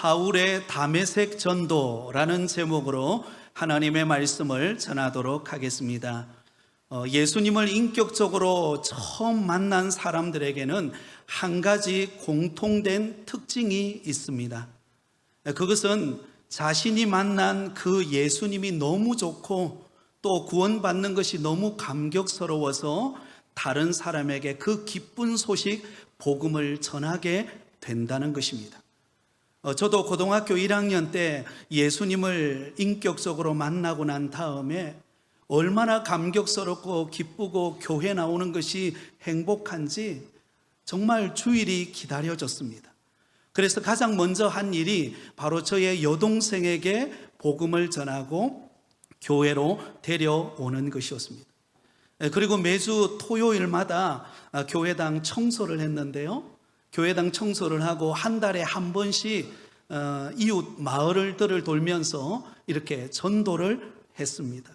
사울의 다메섹 전도라는 제목으로 하나님의 말씀을 전하도록 하겠습니다. 예수님을 인격적으로 처음 만난 사람들에게는 한 가지 공통된 특징이 있습니다. 그것은 자신이 만난 그 예수님이 너무 좋고 또 구원받는 것이 너무 감격스러워서 다른 사람에게 그 기쁜 소식, 복음을 전하게 된다는 것입니다. 저도 고등학교 1학년 때 예수님을 인격적으로 만나고 난 다음에 얼마나 감격스럽고 기쁘고 교회 나오는 것이 행복한지 정말 주일이 기다려졌습니다. 그래서 가장 먼저 한 일이 바로 저의 여동생에게 복음을 전하고 교회로 데려오는 것이었습니다. 그리고 매주 토요일마다 교회당 청소를 했는데요, 교회당 청소를 하고 한 달에 한 번씩 이웃 마을들을 돌면서 이렇게 전도를 했습니다.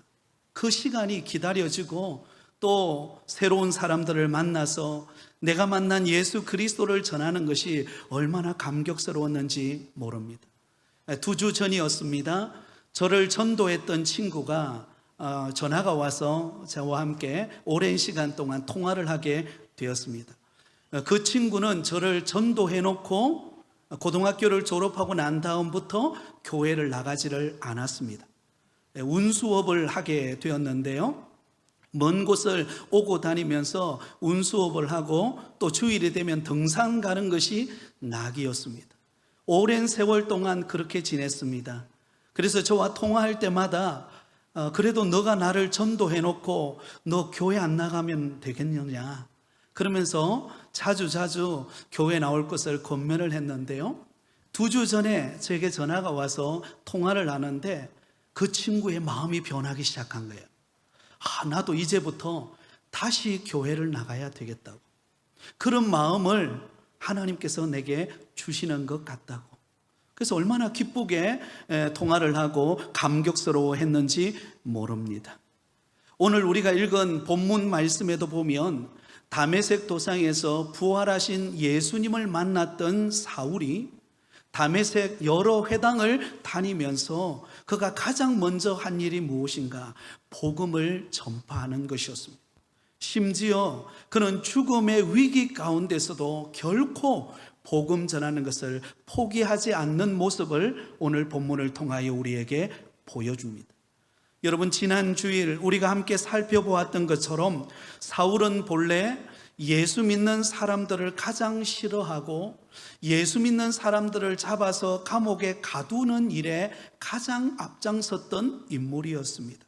그 시간이 기다려지고 또 새로운 사람들을 만나서 내가 만난 예수 그리스도를 전하는 것이 얼마나 감격스러웠는지 모릅니다. 2주 전이었습니다. 저를 전도했던 친구가 전화가 와서 저와 함께 오랜 시간 동안 통화를 하게 되었습니다. 그 친구는 저를 전도해 놓고 고등학교를 졸업하고 난 다음부터 교회를 나가지를 않았습니다. 운수업을 하게 되었는데요, 먼 곳을 오고 다니면서 운수업을 하고 또 주일이 되면 등산 가는 것이 낙이었습니다. 오랜 세월 동안 그렇게 지냈습니다. 그래서 저와 통화할 때마다 그래도 너가 나를 전도해 놓고 너 교회 안 나가면 되겠느냐 그러면서 자주 교회 나올 것을 권면을 했는데요, 2주 전에 저에게 전화가 와서 통화를 하는데 그 친구의 마음이 변하기 시작한 거예요. 나도 이제부터 다시 교회를 나가야 되겠다고, 그런 마음을 하나님께서 내게 주시는 것 같다고. 그래서 얼마나 기쁘게 통화를 하고 감격스러워 했는지 모릅니다. 오늘 우리가 읽은 본문 말씀에도 보면 다메섹 도상에서 부활하신 예수님을 만났던 사울이 다메섹 여러 회당을 다니면서 그가 가장 먼저 한 일이 무엇인가? 복음을 전파하는 것이었습니다. 심지어 그는 죽음의 위기 가운데서도 결코 복음 전하는 것을 포기하지 않는 모습을 오늘 본문을 통하여 우리에게 보여줍니다. 여러분, 지난 주일 우리가 함께 살펴보았던 것처럼 사울은 본래 예수 믿는 사람들을 가장 싫어하고 예수 믿는 사람들을 잡아서 감옥에 가두는 일에 가장 앞장섰던 인물이었습니다.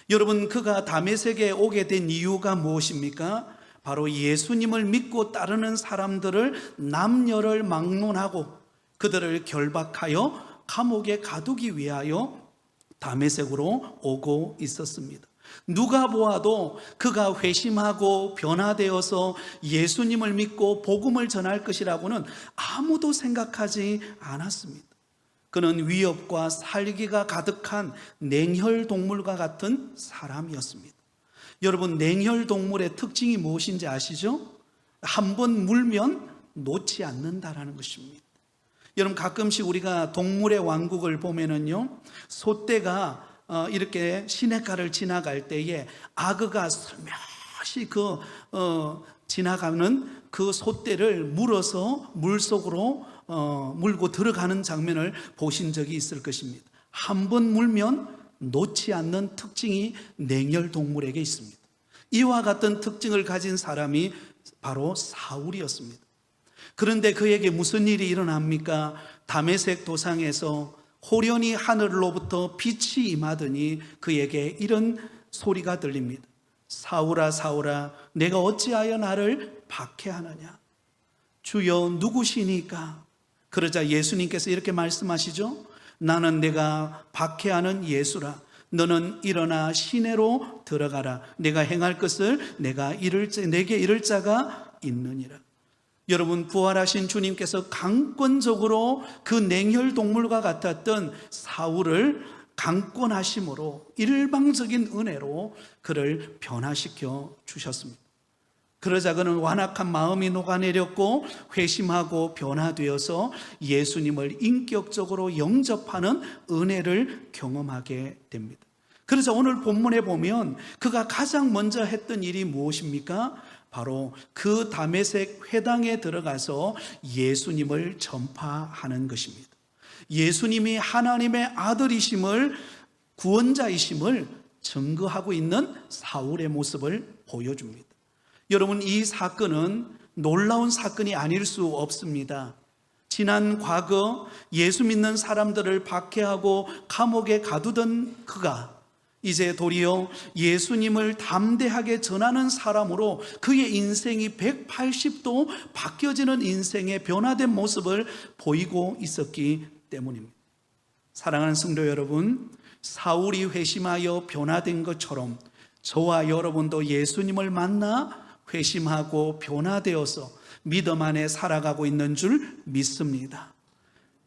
여러분, 그가 다메섹에 오게 된 이유가 무엇입니까? 바로 예수님을 믿고 따르는 사람들을 남녀를 막론하고 그들을 결박하여 감옥에 가두기 위하여 다메섹으로 오고 있었습니다. 누가 보아도 그가 회심하고 변화되어서 예수님을 믿고 복음을 전할 것이라고는 아무도 생각하지 않았습니다. 그는 위협과 살기가 가득한 냉혈동물과 같은 사람이었습니다. 여러분, 냉혈동물의 특징이 무엇인지 아시죠? 한번 물면 놓지 않는다라는 것입니다. 여러분, 가끔씩 우리가 동물의 왕국을 보면은요, 소떼가 이렇게 시냇가를 지나갈 때에 아그가 슬며시 지나가는 그 소떼를 물어서 물속으로 물고 들어가는 장면을 보신 적이 있을 것입니다. 한번 물면 놓지 않는 특징이 냉혈동물에게 있습니다. 이와 같은 특징을 가진 사람이 바로 사울이었습니다. 그런데 그에게 무슨 일이 일어납니까? 다메섹 도상에서 호련히 하늘로부터 빛이 임하더니 그에게 이런 소리가 들립니다. 사울아, 사울아, 내가 어찌하여 나를 박해하느냐? 주여, 누구시니까? 그러자 예수님께서 이렇게 말씀하시죠. 나는 내가 박해하는 예수라. 너는 일어나 시내로 들어가라. 내가 행할 것을 내게 이를 자가 있느니라. 여러분, 부활하신 주님께서 강권적으로 그 냉혈동물과 같았던 사울을 강권하심으로 일방적인 은혜로 그를 변화시켜 주셨습니다. 그러자 그는 완악한 마음이 녹아내렸고 회심하고 변화되어서 예수님을 인격적으로 영접하는 은혜를 경험하게 됩니다. 그래서 오늘 본문에 보면 그가 가장 먼저 했던 일이 무엇입니까? 바로 그 다메섹 회당에 들어가서 예수님을 전파하는 것입니다. 예수님이 하나님의 아들이심을, 구원자이심을 증거하고 있는 사울의 모습을 보여줍니다. 여러분, 이 사건은 놀라운 사건이 아닐 수 없습니다. 지난 과거 예수 믿는 사람들을 박해하고 감옥에 가두던 그가 이제 도리어 예수님을 담대하게 전하는 사람으로 그의 인생이 180도 바뀌어지는 인생의 변화된 모습을 보이고 있었기 때문입니다. 사랑하는 성도 여러분, 사울이 회심하여 변화된 것처럼 저와 여러분도 예수님을 만나 회심하고 변화되어서 믿음 안에 살아가고 있는 줄 믿습니다.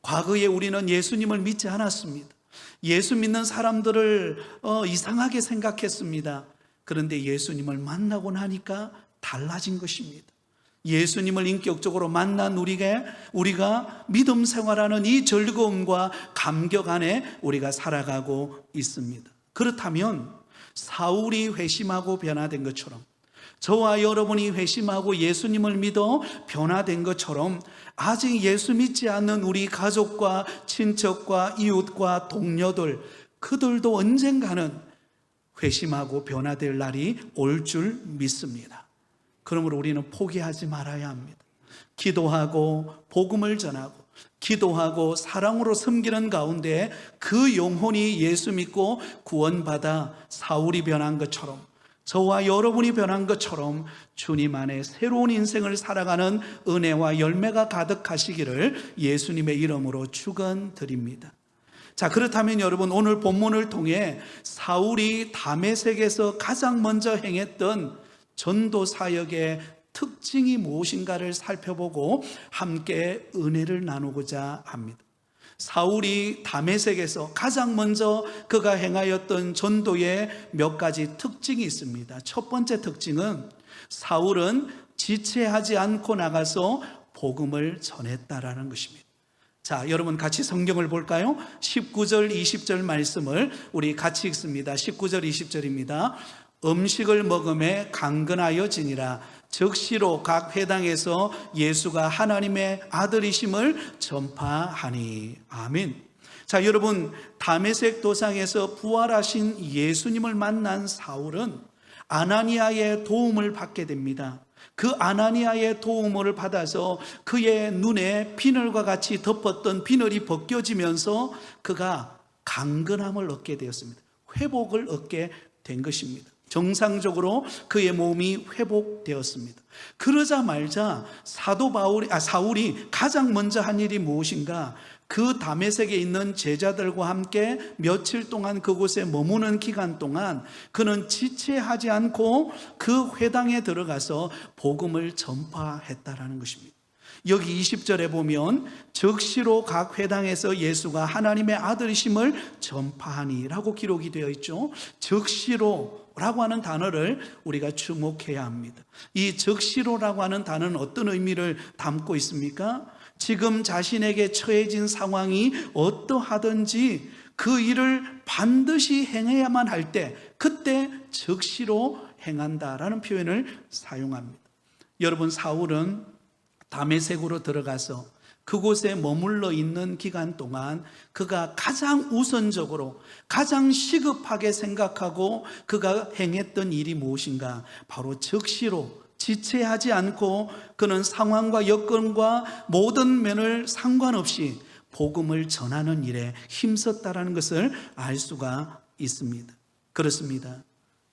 과거에 우리는 예수님을 믿지 않았습니다. 예수 믿는 사람들을 이상하게 생각했습니다. 그런데 예수님을 만나고 나니까 달라진 것입니다. 예수님을 인격적으로 만난 우리가 믿음 생활하는 이 즐거움과 감격 안에 우리가 살아가고 있습니다. 그렇다면 사울이 회심하고 변화된 것처럼 저와 여러분이 회심하고 예수님을 믿어 변화된 것처럼 아직 예수 믿지 않는 우리 가족과 친척과 이웃과 동료들, 그들도 언젠가는 회심하고 변화될 날이 올 줄 믿습니다. 그러므로 우리는 포기하지 말아야 합니다. 기도하고 복음을 전하고 기도하고 사랑으로 섬기는 가운데 그 영혼이 예수 믿고 구원받아 사울이 변한 것처럼 저와 여러분이 변한 것처럼 주님 안에 새로운 인생을 살아가는 은혜와 열매가 가득하시기를 예수님의 이름으로 축원드립니다. 자, 그렇다면 여러분, 오늘 본문을 통해 사울이 다메섹에서 가장 먼저 행했던 전도 사역의 특징이 무엇인가를 살펴보고 함께 은혜를 나누고자 합니다. 사울이 다메섹에서 가장 먼저 그가 행하였던 전도의 몇 가지 특징이 있습니다. 첫 번째 특징은 사울은 지체하지 않고 나가서 복음을 전했다라는 것입니다. 자, 여러분 같이 성경을 볼까요? 19절 20절 말씀을 우리 같이 읽습니다. 19절 20절입니다. 음식을 먹음에 강건하여 지니라. 즉시로 각 회당에서 예수가 하나님의 아들이심을 전파하니. 아멘. 자, 여러분, 다메섹 도상에서 부활하신 예수님을 만난 사울은 아나니아의 도움을 받게 됩니다. 그 아나니아의 도움을 받아서 그의 눈에 비늘과 같이 덮었던 비늘이 벗겨지면서 그가 강건함을 얻게 되었습니다. 회복을 얻게 된 것입니다. 정상적으로 그의 몸이 회복되었습니다. 그러자 말자 사울이 가장 먼저 한 일이 무엇인가? 그 다메섹에 있는 제자들과 함께 며칠 동안 그곳에 머무는 기간 동안 그는 지체하지 않고 그 회당에 들어가서 복음을 전파했다라는 것입니다. 여기 20절에 보면 즉시로 각 회당에서 예수가 하나님의 아들이심을 전파하니 라고 기록이 되어 있죠. 즉시로 라고 하는 단어를 우리가 주목해야 합니다. 이 즉시로라고 하는 단어는 어떤 의미를 담고 있습니까? 지금 자신에게 처해진 상황이 어떠하든지 그 일을 반드시 행해야만 할 때 그때 즉시로 행한다라는 표현을 사용합니다. 여러분, 사울은 다메섹으로 들어가서 그곳에 머물러 있는 기간 동안 그가 가장 우선적으로 가장 시급하게 생각하고 그가 행했던 일이 무엇인가? 바로 즉시로 지체하지 않고 그는 상황과 여건과 모든 면을 상관없이 복음을 전하는 일에 힘썼다라는 것을 알 수가 있습니다. 그렇습니다.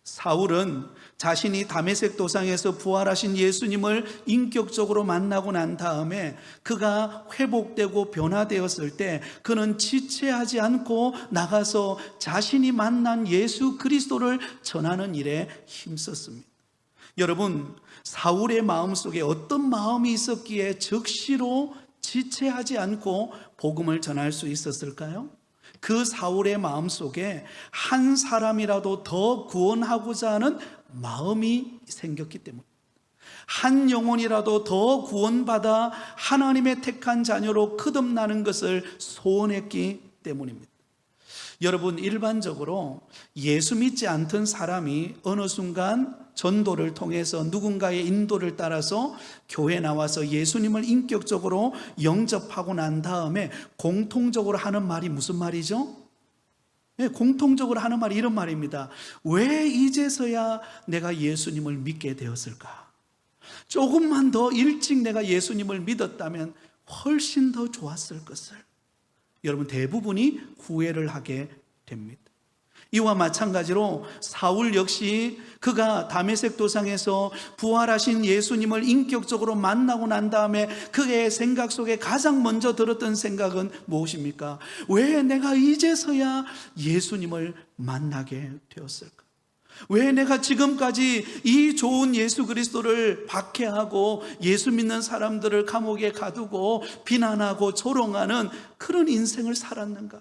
사울은 자신이 다메섹 도상에서 부활하신 예수님을 인격적으로 만나고 난 다음에 그가 회복되고 변화되었을 때 그는 지체하지 않고 나가서 자신이 만난 예수 그리스도를 전하는 일에 힘썼습니다. 여러분, 사울의 마음속에 어떤 마음이 있었기에 즉시로 지체하지 않고 복음을 전할 수 있었을까요? 그 사울의 마음속에 한 사람이라도 더 구원하고자 하는 마음이 생겼기 때문에, 한 영혼이라도 더 구원받아 하나님의 택한 자녀로 거듭나는 것을 소원했기 때문입니다. 여러분, 일반적으로 예수 믿지 않던 사람이 어느 순간 전도를 통해서 누군가의 인도를 따라서 교회에 나와서 예수님을 인격적으로 영접하고 난 다음에 공통적으로 하는 말이 무슨 말이죠? 네, 공통적으로 하는 말이 이런 말입니다. 왜 이제서야 내가 예수님을 믿게 되었을까? 조금만 더 일찍 내가 예수님을 믿었다면 훨씬 더 좋았을 것을. 여러분, 대부분이 후회를 하게 됩니다. 이와 마찬가지로 사울 역시 그가 다메섹 도상에서 부활하신 예수님을 인격적으로 만나고 난 다음에 그의 생각 속에 가장 먼저 들었던 생각은 무엇입니까? 왜 내가 이제서야 예수님을 만나게 되었을까? 왜 내가 지금까지 이 좋은 예수 그리스도를 박해하고 예수 믿는 사람들을 감옥에 가두고 비난하고 조롱하는 그런 인생을 살았는가?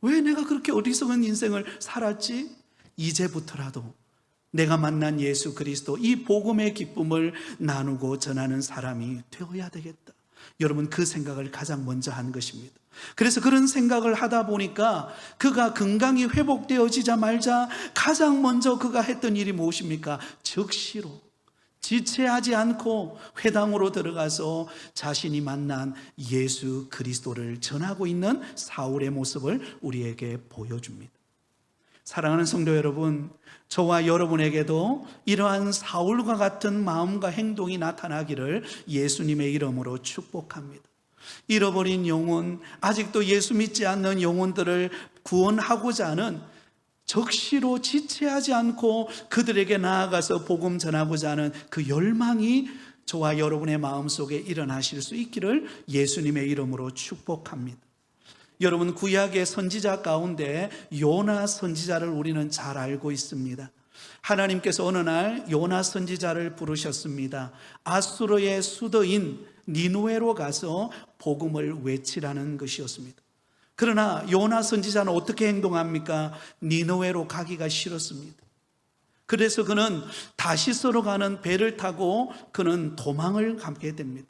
왜 내가 그렇게 어리석은 인생을 살았지? 이제부터라도 내가 만난 예수 그리스도, 이 복음의 기쁨을 나누고 전하는 사람이 되어야 되겠다. 여러분, 그 생각을 가장 먼저 한 것입니다. 그래서 그런 생각을 하다 보니까 그가 건강이 회복되어지자마자 가장 먼저 그가 했던 일이 무엇입니까? 즉시로 지체하지 않고 회당으로 들어가서 자신이 만난 예수 그리스도를 전하고 있는 사울의 모습을 우리에게 보여줍니다. 사랑하는 성도 여러분, 저와 여러분에게도 이러한 사울과 같은 마음과 행동이 나타나기를 예수님의 이름으로 축복합니다. 잃어버린 영혼, 아직도 예수 믿지 않는 영혼들을 구원하고자 하는, 적시로 지체하지 않고 그들에게 나아가서 복음 전하고자 하는 그 열망이 저와 여러분의 마음속에 일어나실 수 있기를 예수님의 이름으로 축복합니다. 여러분, 구약의 선지자 가운데 요나 선지자를 우리는 잘 알고 있습니다. 하나님께서 어느 날 요나 선지자를 부르셨습니다. 아수르의 수도인 니누에로 가서 복음을 외치라는 것이었습니다. 그러나 요나 선지자는 어떻게 행동합니까? 니누에로 가기가 싫었습니다. 그래서 그는 다시스로 가는 배를 타고 그는 도망을 가게 됩니다.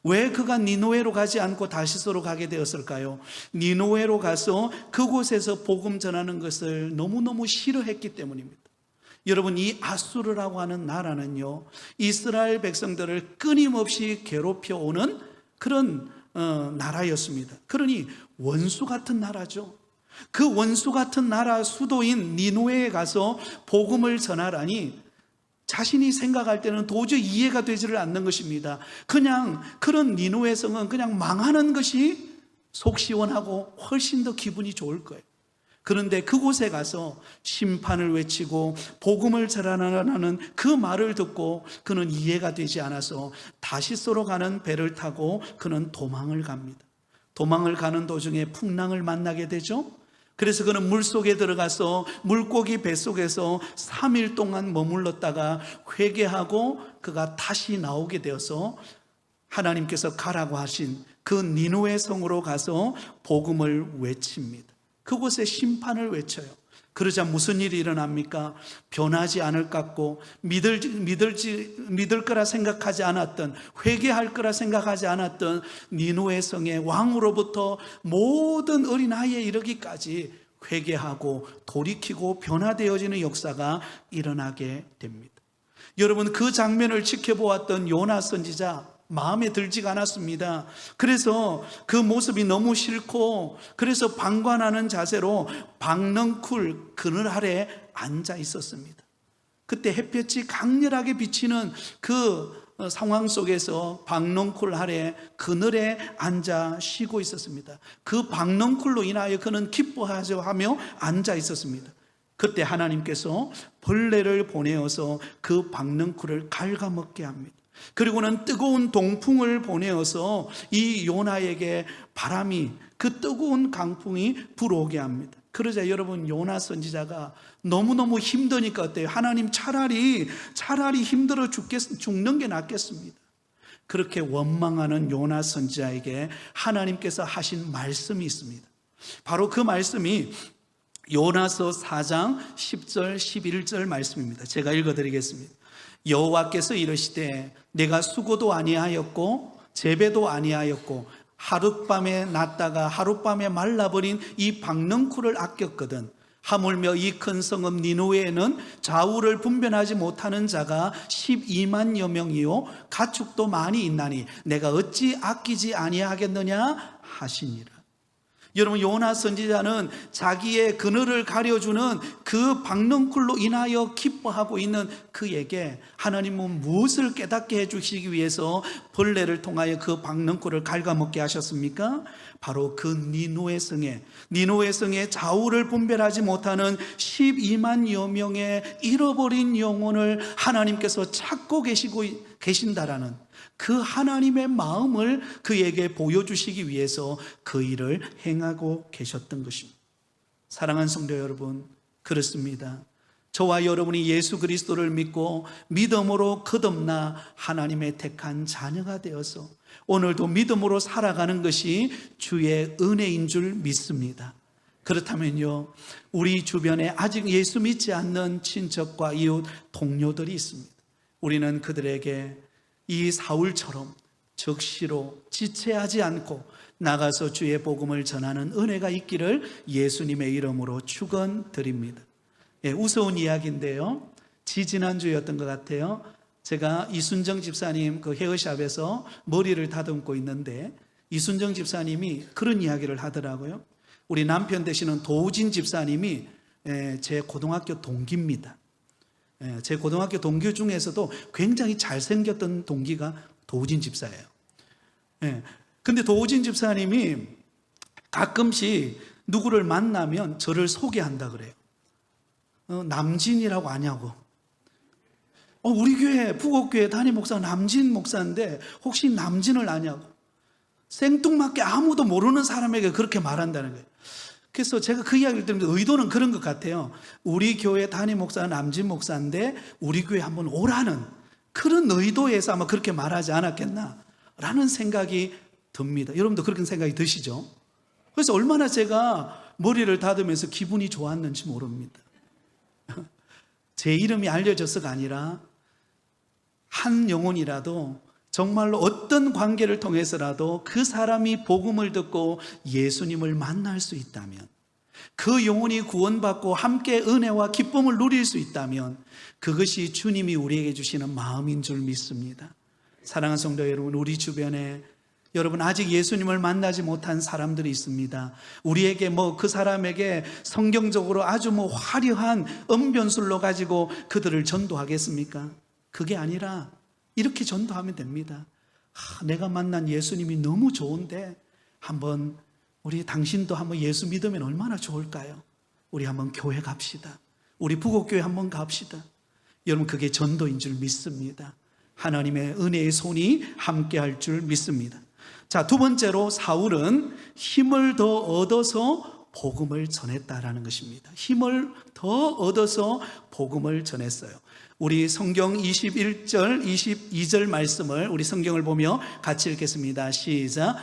왜 그가 니누에로 가지 않고 다시스로 가게 되었을까요? 니누에로 가서 그곳에서 복음 전하는 것을 너무너무 싫어했기 때문입니다. 여러분, 이 아수르라고 하는 나라는요, 이스라엘 백성들을 끊임없이 괴롭혀 오는 그런 나라였습니다. 그러니 원수 같은 나라죠. 그 원수 같은 나라 수도인 니누에에 가서 복음을 전하라니 자신이 생각할 때는 도저히 이해가 되지를 않는 것입니다. 그냥 그런 니누에 성은 그냥 망하는 것이 속 시원하고 훨씬 더 기분이 좋을 거예요. 그런데 그곳에 가서 심판을 외치고 복음을 전하라는 그 말을 듣고 그는 이해가 되지 않아서 다시스로 가는 배를 타고 그는 도망을 갑니다. 도망을 가는 도중에 풍랑을 만나게 되죠. 그래서 그는 물속에 들어가서 물고기 뱃속에서 3일 동안 머물렀다가 회개하고 그가 다시 나오게 되어서 하나님께서 가라고 하신 그 니누에 성으로 가서 복음을 외칩니다. 그곳에 심판을 외쳐요. 그러자 무슨 일이 일어납니까? 변하지 않을 것 같고 믿을 거라 생각하지 않았던, 회개할 거라 생각하지 않았던 니누에 성의 왕으로부터 모든 어린아이에 이르기까지 회개하고 돌이키고 변화되어지는 역사가 일어나게 됩니다. 여러분, 그 장면을 지켜보았던 요나 선지자 마음에 들지가 않았습니다. 그래서 그 모습이 너무 싫고 그래서 방관하는 자세로 박넝쿨 그늘 아래 앉아 있었습니다. 그때 햇볕이 강렬하게 비치는 그 상황 속에서 박넝쿨 아래 그늘에 앉아 쉬고 있었습니다. 그 박넝쿨로 인하여 그는 기뻐하며 앉아 있었습니다. 그때 하나님께서 벌레를 보내어서 그 박넝쿨을 갉아먹게 합니다. 그리고는 뜨거운 동풍을 보내어서 이 요나에게 바람이, 그 뜨거운 강풍이 불어오게 합니다. 그러자 여러분, 요나 선지자가 너무너무 힘드니까 어때요? 하나님, 차라리 힘들어 죽는 게 낫겠습니다. 그렇게 원망하는 요나 선지자에게 하나님께서 하신 말씀이 있습니다. 바로 그 말씀이 요나서 4장 10절 11절 말씀입니다. 제가 읽어드리겠습니다. 여호와께서 이르시되 내가 수고도 아니하였고 재배도 아니하였고 하룻밤에 났다가 하룻밤에 말라버린 이 박넝쿨을 아꼈거든. 하물며 이 큰 성읍 니느웨에는 좌우를 분별하지 못하는 자가 12만여 명이요 가축도 많이 있나니 내가 어찌 아끼지 아니하겠느냐 하시니라. 여러분, 요나 선지자는 자기의 그늘을 가려주는 그 박넝쿨로 인하여 기뻐하고 있는 그에게 하나님은 무엇을 깨닫게 해주시기 위해서 벌레를 통하여 그 박넝쿨을 갉아먹게 하셨습니까? 바로 그 니느웨 성에 좌우를 분별하지 못하는 12만여 명의 잃어버린 영혼을 하나님께서 찾고 계신다라는 그 하나님의 마음을 그에게 보여주시기 위해서 그 일을 행하고 계셨던 것입니다. 사랑하는 성도 여러분, 그렇습니다. 저와 여러분이 예수 그리스도를 믿고 믿음으로 거듭나 하나님의 택한 자녀가 되어서 오늘도 믿음으로 살아가는 것이 주의 은혜인 줄 믿습니다. 그렇다면요, 우리 주변에 아직 예수 믿지 않는 친척과 이웃, 동료들이 있습니다. 우리는 그들에게 이 사울처럼 적시로 지체하지 않고 나가서 주의 복음을 전하는 은혜가 있기를 예수님의 이름으로 축원드립니다. 우스운 이야기인데요, 지지난주였던 것 같아요. 제가 이순정 집사님 그 헤어샵에서 머리를 다듬고 있는데 이순정 집사님이 그런 이야기를 하더라고요. 우리 남편 되시는 도우진 집사님이 제 고등학교 동기입니다. 제 고등학교 동기 중에서도 굉장히 잘생겼던 동기가 도우진 집사예요. 근데 도우진 집사님이 가끔씩 누구를 만나면 저를 소개한다 그래요. 남진이라고 아냐고. 우리 교회 부곡교회 담임 목사 남진 목사인데 혹시 남진을 아냐고. 생뚱맞게 아무도 모르는 사람에게 그렇게 말한다는 거예요. 그래서 제가 그 이야기를 들으면서 의도는 그런 것 같아요. 우리 교회 담임 목사는 남진 목사인데 우리 교회 한번 오라는 그런 의도에서 아마 그렇게 말하지 않았겠나 라는 생각이 듭니다. 여러분도 그렇게 생각이 드시죠? 그래서 얼마나 제가 머리를 다듬으면서 기분이 좋았는지 모릅니다. 제 이름이 알려져서가 아니라 한 영혼이라도 정말로 어떤 관계를 통해서라도 그 사람이 복음을 듣고 예수님을 만날 수 있다면, 그 영혼이 구원받고 함께 은혜와 기쁨을 누릴 수 있다면 그것이 주님이 우리에게 주시는 마음인 줄 믿습니다. 사랑하는 성도 여러분, 우리 주변에 여러분 아직 예수님을 만나지 못한 사람들이 있습니다. 우리에게 그 사람에게 성경적으로 아주 화려한 언변술로 가지고 그들을 전도하겠습니까? 그게 아니라 이렇게 전도하면 됩니다. 내가 만난 예수님이 너무 좋은데 우리 당신도 한번 예수 믿으면 얼마나 좋을까요? 우리 한번 교회 갑시다. 우리 부곡교회 한번 갑시다. 여러분, 그게 전도인 줄 믿습니다. 하나님의 은혜의 손이 함께 할 줄 믿습니다. 자, 두 번째로 사울은 힘을 더 얻어서 복음을 전했다라는 것입니다. 힘을 더 얻어서 복음을 전했어요. 우리 성경 21절, 22절 말씀을 우리 성경을 보며 같이 읽겠습니다. 시작.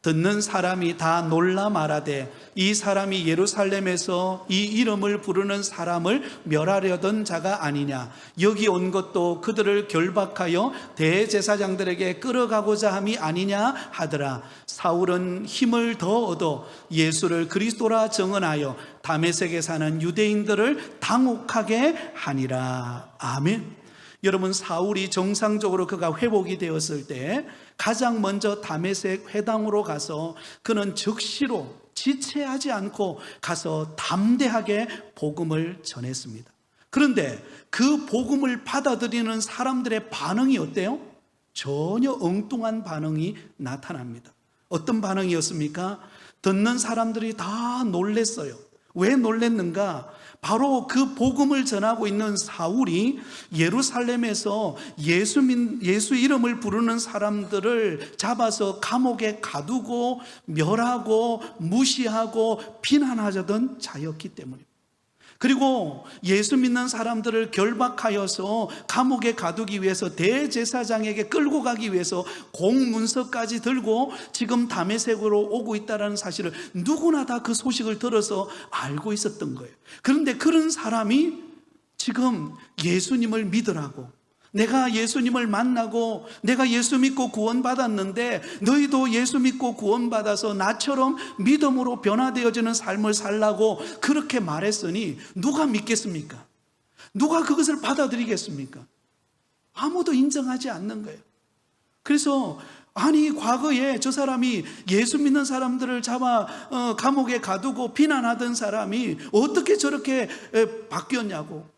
듣는 사람이 다 놀라 말하되 이 사람이 예루살렘에서 이 이름을 부르는 사람을 멸하려던 자가 아니냐. 여기 온 것도 그들을 결박하여 대제사장들에게 끌어가고자 함이 아니냐 하더라. 사울은 힘을 더 얻어 예수를 그리스도라 증언하여 다메섹에 사는 유대인들을 당혹하게 하니라. 아멘. 여러분, 사울이 정상적으로 그가 회복이 되었을 때 가장 먼저 다메섹 회당으로 가서 그는 즉시로 지체하지 않고 가서 담대하게 복음을 전했습니다. 그런데 그 복음을 받아들이는 사람들의 반응이 어때요? 전혀 엉뚱한 반응이 나타납니다. 어떤 반응이었습니까? 듣는 사람들이 다 놀랬어요. 왜 놀랬는가? 바로 그 복음을 전하고 있는 사울이 예루살렘에서 예수 이름을 부르는 사람들을 잡아서 감옥에 가두고 멸하고 무시하고 비난하던 자였기 때문입니다. 그리고 예수 믿는 사람들을 결박하여서 감옥에 가두기 위해서 대제사장에게 끌고 가기 위해서 공문서까지 들고 지금 다메섹으로 오고 있다는 사실을 누구나 다 그 소식을 들어서 알고 있었던 거예요. 그런데 그런 사람이 지금 예수님을 믿으라고, 내가 예수님을 만나고 내가 예수 믿고 구원받았는데 너희도 예수 믿고 구원받아서 나처럼 믿음으로 변화되어지는 삶을 살라고 그렇게 말했으니 누가 믿겠습니까? 누가 그것을 받아들이겠습니까? 아무도 인정하지 않는 거예요. 그래서 아니 과거에 저 사람이 예수 믿는 사람들을 잡아 감옥에 가두고 비난하던 사람이 어떻게 저렇게 바뀌었냐고.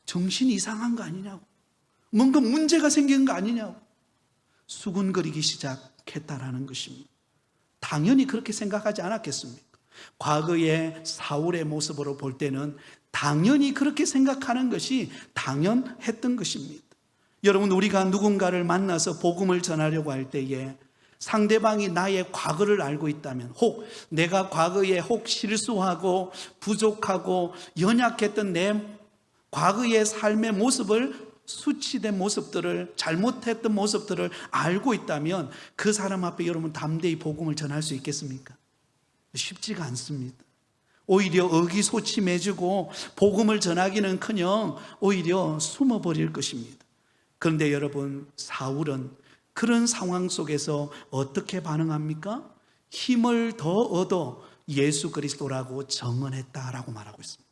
정신이 이상한 거 아니냐고. 뭔가 문제가 생긴 거 아니냐고 수군거리기 시작했다라는 것입니다. 당연히 그렇게 생각하지 않았겠습니까? 과거의 사울의 모습으로 볼 때는 당연히 그렇게 생각하는 것이 당연했던 것입니다. 여러분, 우리가 누군가를 만나서 복음을 전하려고 할 때에 상대방이 나의 과거를 알고 있다면, 혹 내가 과거에 혹 실수하고 부족하고 연약했던 내 과거의 삶의 모습을, 수치된 모습들을, 잘못했던 모습들을 알고 있다면 그 사람 앞에 여러분 담대히 복음을 전할 수 있겠습니까? 쉽지가 않습니다. 오히려 의기소침해지고 복음을 전하기는커녕 오히려 숨어버릴 것입니다. 그런데 여러분, 사울은 그런 상황 속에서 어떻게 반응합니까? 힘을 더 얻어 예수 그리스도라고 정언했다라고 말하고 있습니다.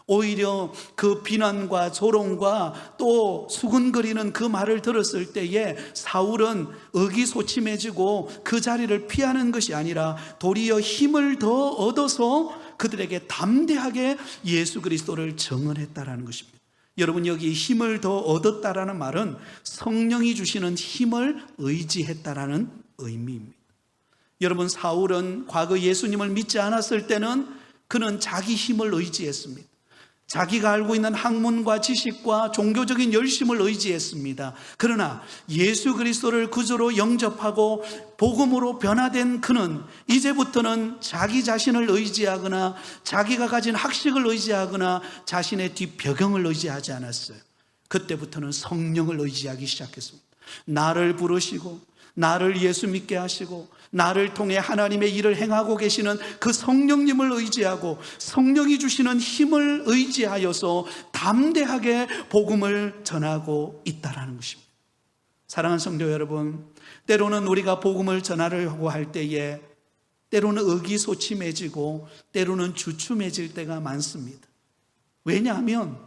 오히려 그 비난과 조롱과 또 수근거리는 그 말을 들었을 때에 사울은 의기소침해지고 그 자리를 피하는 것이 아니라 도리어 힘을 더 얻어서 그들에게 담대하게 예수 그리스도를 정언했다라는 것입니다. 여러분, 여기 힘을 더 얻었다라는 말은 성령이 주시는 힘을 의지했다라는 의미입니다. 여러분, 사울은 과거 예수님을 믿지 않았을 때는 그는 자기 힘을 의지했습니다. 자기가 알고 있는 학문과 지식과 종교적인 열심을 의지했습니다. 그러나 예수 그리스도를 구주로 영접하고 복음으로 변화된 그는 이제부터는 자기 자신을 의지하거나 자기가 가진 학식을 의지하거나 자신의 뒷배경을 의지하지 않았어요. 그때부터는 성령을 의지하기 시작했습니다. 나를 부르시고 나를 예수 믿게 하시고 나를 통해 하나님의 일을 행하고 계시는 그 성령님을 의지하고 성령이 주시는 힘을 의지하여서 담대하게 복음을 전하고 있다는 것입니다. 사랑하는 성도 여러분, 때로는 우리가 복음을 전하려고 할 때에 때로는 의기소침해지고 때로는 주춤해질 때가 많습니다. 왜냐하면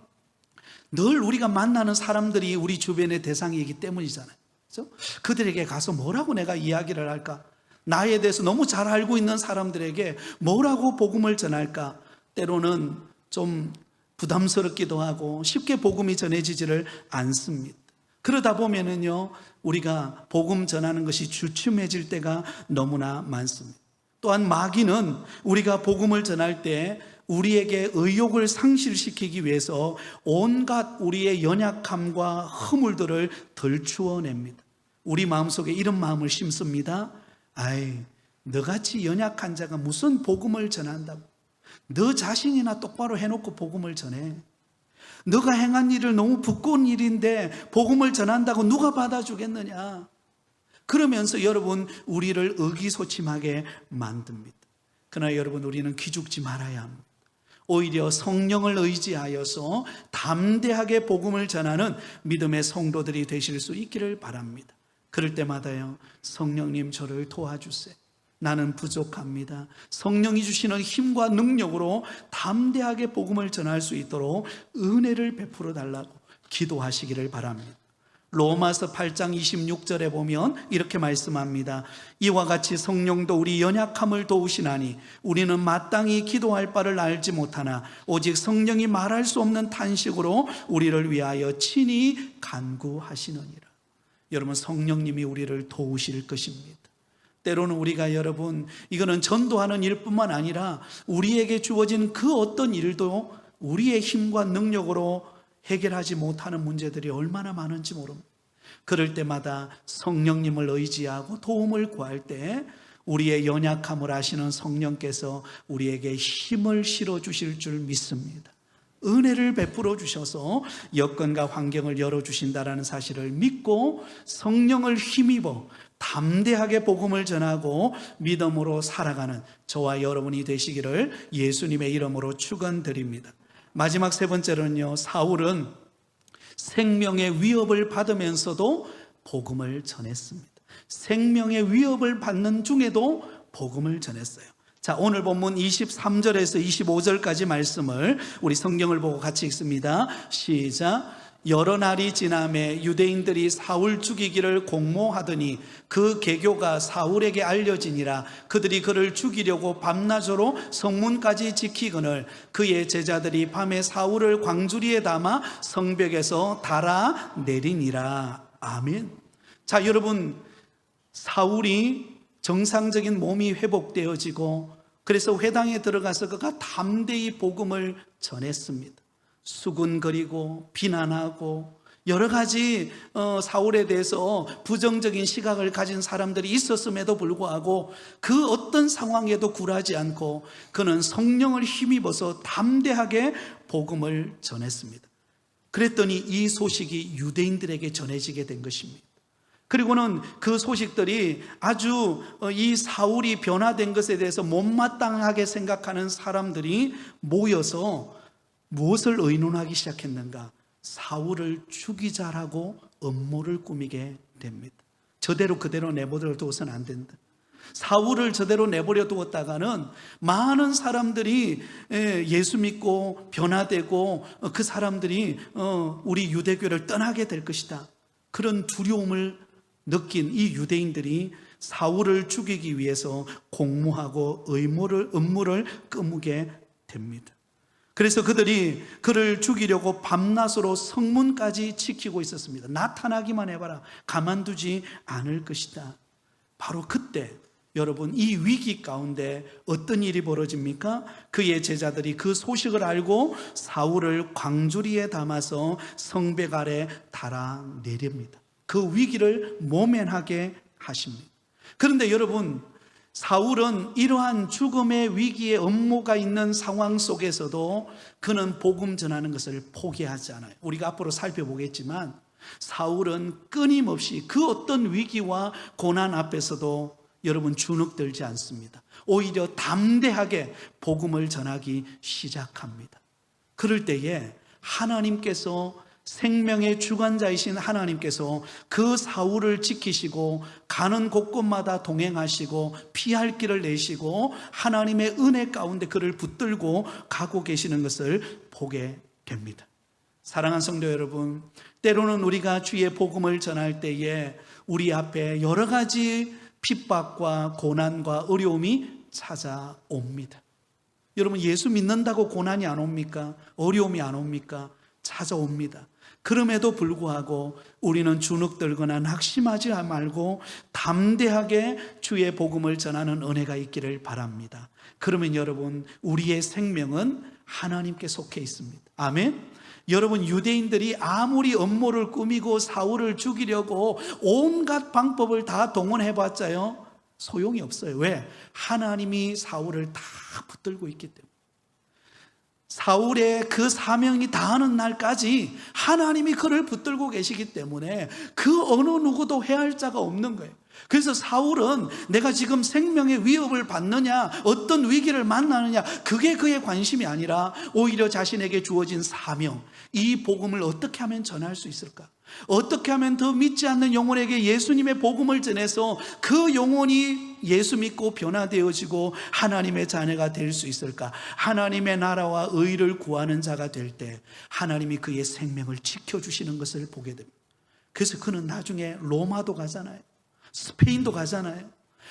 늘 우리가 만나는 사람들이 우리 주변의 대상이기 때문이잖아요. 그렇죠? 그들에게 가서 뭐라고 내가 이야기를 할까? 나에 대해서 너무 잘 알고 있는 사람들에게 뭐라고 복음을 전할까? 때로는 좀 부담스럽기도 하고 쉽게 복음이 전해지지를 않습니다. 그러다 보면은요, 우리가 복음 전하는 것이 주춤해질 때가 너무나 많습니다. 또한 마귀는 우리가 복음을 전할 때 우리에게 의욕을 상실시키기 위해서 온갖 우리의 연약함과 허물들을 들추어냅니다. 우리 마음속에 이런 마음을 심습니다. 아이, 너같이 연약한 자가 무슨 복음을 전한다고? 너 자신이나 똑바로 해놓고 복음을 전해. 너가 행한 일을 너무 부끄러운 일인데 복음을 전한다고 누가 받아주겠느냐? 그러면서 여러분, 우리를 의기소침하게 만듭니다. 그러나 여러분, 우리는 기죽지 말아야 합니다. 오히려 성령을 의지하여서 담대하게 복음을 전하는 믿음의 성도들이 되실 수 있기를 바랍니다. 그럴 때마다요, 성령님 저를 도와주세요. 나는 부족합니다. 성령이 주시는 힘과 능력으로 담대하게 복음을 전할 수 있도록 은혜를 베풀어 달라고 기도하시기를 바랍니다. 로마서 8장 26절에 보면 이렇게 말씀합니다. 이와 같이 성령도 우리 연약함을 도우시나니 우리는 마땅히 기도할 바를 알지 못하나 오직 성령이 말할 수 없는 탄식으로 우리를 위하여 친히 간구하시느니라. 여러분, 성령님이 우리를 도우실 것입니다. 때로는 우리가 여러분, 이거는 전도하는 일뿐만 아니라 우리에게 주어진 그 어떤 일도 우리의 힘과 능력으로 해결하지 못하는 문제들이 얼마나 많은지 모릅니다. 그럴 때마다 성령님을 의지하고 도움을 구할 때 우리의 연약함을 아시는 성령께서 우리에게 힘을 실어주실 줄 믿습니다. 은혜를 베풀어 주셔서 여건과 환경을 열어주신다는 사실을 믿고 성령을 힘입어 담대하게 복음을 전하고 믿음으로 살아가는 저와 여러분이 되시기를 예수님의 이름으로 축원드립니다. 마지막 세 번째로는요, 사울은 생명의 위협을 받으면서도 복음을 전했습니다. 생명의 위협을 받는 중에도 복음을 전했어요. 자, 오늘 본문 23절에서 25절까지 말씀을 우리 성경을 보고 같이 읽습니다. 시작. 여러 날이 지나매 유대인들이 사울 죽이기를 공모하더니 그 계교가 사울에게 알려지니라. 그들이 그를 죽이려고 밤낮으로 성문까지 지키거늘 그의 제자들이 밤에 사울을 광주리에 담아 성벽에서 달아 내리니라. 아멘. 자, 여러분, 사울이 정상적인 몸이 회복되어지고 그래서 회당에 들어가서 그가 담대히 복음을 전했습니다. 수군거리고 비난하고 여러 가지 사울에 대해서 부정적인 시각을 가진 사람들이 있었음에도 불구하고 그 어떤 상황에도 굴하지 않고 그는 성령을 힘입어서 담대하게 복음을 전했습니다. 그랬더니 이 소식이 유대인들에게 전해지게 된 것입니다. 그리고는 그 소식들이 아주 이 사울이 변화된 것에 대해서 못마땅하게 생각하는 사람들이 모여서 무엇을 의논하기 시작했는가? 사울을 죽이자라고 음모를 꾸미게 됩니다. 저대로 그대로 내버려 두어서는 안 된다. 사울을 저대로 내버려 두었다가는 많은 사람들이 예수 믿고 변화되고 그 사람들이 우리 유대교를 떠나게 될 것이다. 그런 두려움을 느낀 이 유대인들이 사울을 죽이기 위해서 공모하고 음모를 꾸미게 됩니다. 그래서 그들이 그를 죽이려고 밤낮으로 성문까지 지키고 있었습니다. 나타나기만 해봐라. 가만두지 않을 것이다. 바로 그때 여러분, 이 위기 가운데 어떤 일이 벌어집니까? 그의 제자들이 그 소식을 알고 사울을 광주리에 담아서 성벽 아래 달아 내립니다. 그 위기를 모면하게 하십니다. 그런데 여러분, 사울은 이러한 죽음의 위기의 음모가 있는 상황 속에서도 그는 복음 전하는 것을 포기하지 않아요. 우리가 앞으로 살펴보겠지만 사울은 끊임없이 그 어떤 위기와 고난 앞에서도 여러분 주눅들지 않습니다. 오히려 담대하게 복음을 전하기 시작합니다. 그럴 때에 하나님께서, 생명의 주관자이신 하나님께서 그 사울을 지키시고 가는 곳곳마다 동행하시고 피할 길을 내시고 하나님의 은혜 가운데 그를 붙들고 가고 계시는 것을 보게 됩니다. 사랑하는 성도 여러분, 때로는 우리가 주의 복음을 전할 때에 우리 앞에 여러 가지 핍박과 고난과 어려움이 찾아옵니다. 여러분, 예수 믿는다고 고난이 안 옵니까? 어려움이 안 옵니까? 찾아옵니다. 그럼에도 불구하고 우리는 주눅들거나 낙심하지 말고 담대하게 주의 복음을 전하는 은혜가 있기를 바랍니다. 그러면 여러분, 우리의 생명은 하나님께 속해 있습니다. 아멘. 여러분, 유대인들이 아무리 음모를 꾸미고 사울을 죽이려고 온갖 방법을 다 동원해봤자요, 소용이 없어요. 왜? 하나님이 사울을 다 붙들고 있기 때문에. 사울의 그 사명이 다하는 날까지 하나님이 그를 붙들고 계시기 때문에 그 어느 누구도 해할 자가 없는 거예요. 그래서 사울은 내가 지금 생명의 위협을 받느냐, 어떤 위기를 만나느냐, 그게 그의 관심이 아니라 오히려 자신에게 주어진 사명, 이 복음을 어떻게 하면 전할 수 있을까? 어떻게 하면 더 믿지 않는 영혼에게 예수님의 복음을 전해서 그 영혼이 예수 믿고 변화되어지고 하나님의 자녀가 될 수 있을까? 하나님의 나라와 의를 구하는 자가 될 때 하나님이 그의 생명을 지켜주시는 것을 보게 됩니다. 그래서 그는 나중에 로마도 가잖아요. 스페인도 가잖아요.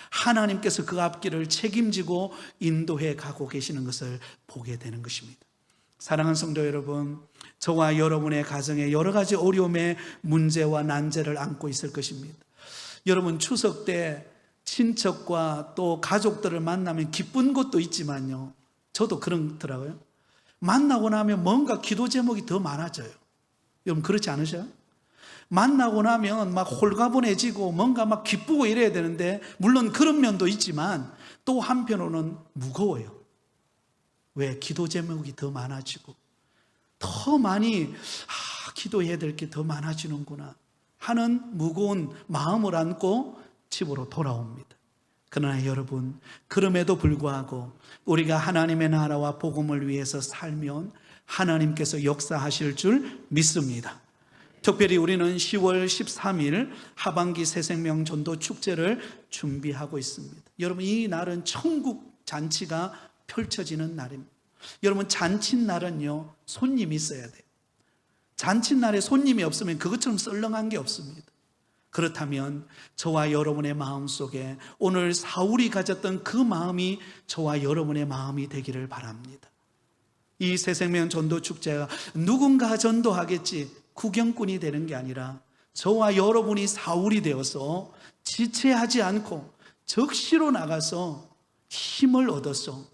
하나님께서 그 앞길을 책임지고 인도해 가고 계시는 것을 보게 되는 것입니다. 사랑하는 성도 여러분, 저와 여러분의 가정에 여러 가지 어려움의 문제와 난제를 안고 있을 것입니다. 여러분, 추석 때 친척과 또 가족들을 만나면 기쁜 것도 있지만요, 저도 그렇더라고요. 만나고 나면 뭔가 기도 제목이 더 많아져요. 여러분, 그렇지 않으셔요? 만나고 나면 막 홀가분해지고 뭔가 막 기쁘고 이래야 되는데, 물론 그런 면도 있지만 또 한편으로는 무거워요. 왜? 기도 제목이 더 많아지고 더 많이 기도해야 될 게 더 많아지는구나 하는 무거운 마음을 안고 집으로 돌아옵니다. 그러나 여러분, 그럼에도 불구하고 우리가 하나님의 나라와 복음을 위해서 살면 하나님께서 역사하실 줄 믿습니다. 특별히 우리는 10월 13일 하반기 새생명 전도 축제를 준비하고 있습니다. 여러분, 이 날은 천국 잔치가 펼쳐지는 날입니다. 여러분, 잔칫날은요, 손님이 있어야 돼요. 잔칫날에 손님이 없으면 그것처럼 썰렁한 게 없습니다. 그렇다면 저와 여러분의 마음속에 오늘 사울이 가졌던 그 마음이 저와 여러분의 마음이 되기를 바랍니다. 이 새생명 전도 축제가 누군가 전도하겠지 구경꾼이 되는 게 아니라 저와 여러분이 사울이 되어서 지체하지 않고 적시로 나가서 힘을 얻어서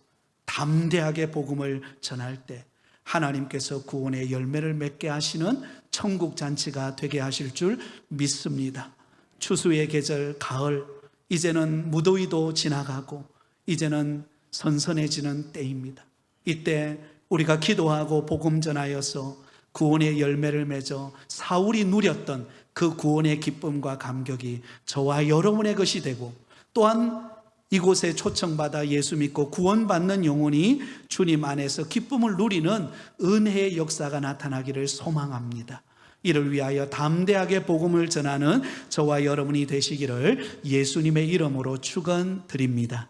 담대하게 복음을 전할 때 하나님께서 구원의 열매를 맺게 하시는 천국 잔치가 되게 하실 줄 믿습니다. 추수의 계절 가을, 이제는 무더위도 지나가고 이제는 선선해지는 때입니다. 이때 우리가 기도하고 복음 전하여서 구원의 열매를 맺어 사울이 누렸던 그 구원의 기쁨과 감격이 저와 여러분의 것이 되고, 또한 이곳에 초청받아 예수 믿고 구원받는 영혼이 주님 안에서 기쁨을 누리는 은혜의 역사가 나타나기를 소망합니다. 이를 위하여 담대하게 복음을 전하는 저와 여러분이 되시기를 예수님의 이름으로 축원드립니다.